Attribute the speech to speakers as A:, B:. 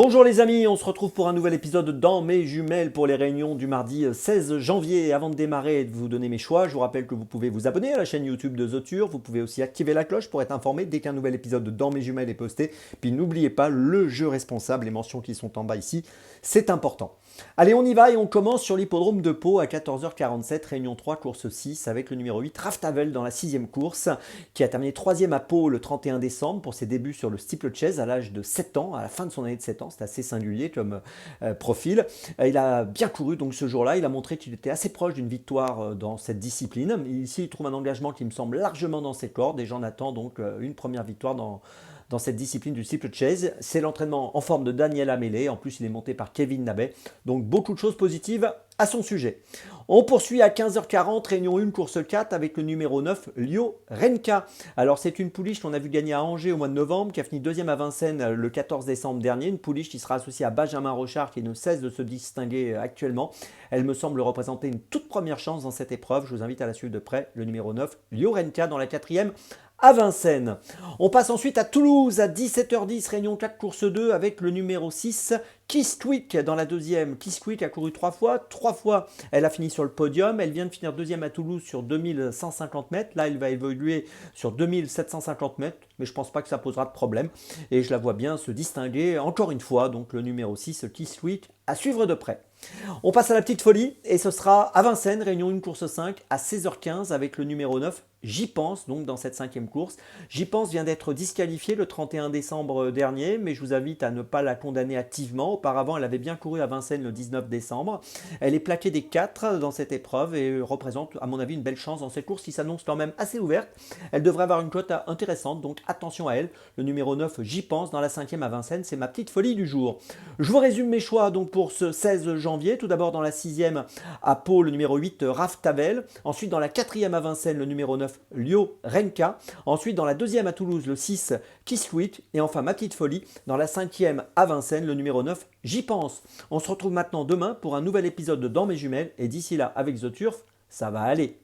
A: Bonjour les amis, on se retrouve pour un nouvel épisode dans mes jumelles pour les réunions du mardi 16 janvier. Et avant de démarrer et de vous donner mes choix, je vous rappelle que vous pouvez vous abonner à la chaîne YouTube de Zotur. Vous pouvez aussi activer la cloche pour être informé dès qu'un nouvel épisode de dans mes jumelles est posté. Puis n'oubliez pas le jeu responsable, les mentions qui sont en bas ici, c'est important. Allez, on y va et on commence sur l'hippodrome de Pau à 14h47, réunion 3, course 6, avec le numéro 8, Raftavel dans la 6e course, qui a terminé 3e à Pau le 31 décembre pour ses débuts sur le steeplechase à l'âge de 7 ans, à la fin de son année de 7 ans. C'est assez singulier comme profil. Il a bien couru donc ce jour-là, il a montré qu'il était assez proche d'une victoire dans cette discipline. Ici, il trouve un engagement qui me semble largement dans ses cordes et j'en attends donc une première victoire dans cette discipline du steeplechase. C'est l'entraînement en forme de Daniel Amélé. En plus, il est monté par Kevin Nabet. Donc, beaucoup de choses positives à son sujet. On poursuit à 15h40, réunion 1, course 4, avec le numéro 9, Lio Renka. Alors, c'est une pouliche qu'on a vu gagner à Angers au mois de novembre, qui a fini deuxième à Vincennes le 14 décembre dernier. Une pouliche qui sera associée à Benjamin Rochard, qui ne cesse de se distinguer actuellement. Elle me semble représenter une toute première chance dans cette épreuve. Je vous invite à la suivre de près. Le numéro 9, Lio Renka, dans la 4e à Vincennes. On passe ensuite à Toulouse à 17h10, réunion 4, course 2 avec le numéro 6, Kistwick dans la 2e. Kistwick a couru 3 fois elle a fini sur le podium, elle vient de finir 2e à Toulouse sur 2150 mètres, là elle va évoluer sur 2750 mètres, mais je ne pense pas que ça posera de problème, et je la vois bien se distinguer encore une fois, donc le numéro 6, Kistwick, à suivre de près. On passe à la petite folie et ce sera à Vincennes, réunion 1, course 5 à 16h15 avec le numéro 9, J'y pense, donc dans cette 5e course. J'y pense vient d'être disqualifiée le 31 décembre dernier, mais je vous invite à ne pas la condamner activement. Auparavant, elle avait bien couru à Vincennes le 19 décembre. Elle est plaquée des 4 dans cette épreuve et représente, à mon avis, une belle chance dans cette course qui s'annonce quand même assez ouverte. Elle devrait avoir une cote intéressante, donc attention à elle. Le numéro 9, J'y pense, dans la 5e à Vincennes, c'est ma petite folie du jour. Je vous résume mes choix donc pour ce 16 janvier. Tout d'abord dans la 6e à Pau, le numéro 8, Raftavel. Ensuite dans la 4e à Vincennes, le numéro 9, Lio Renka. Ensuite dans la 2e à Toulouse, le 6, Kistwick. Et enfin ma petite folie, dans la 5e à Vincennes, le numéro 9, J'y pense. On se retrouve maintenant demain pour un nouvel épisode de Dans mes jumelles. Et d'ici là, avec The Turf, ça va aller.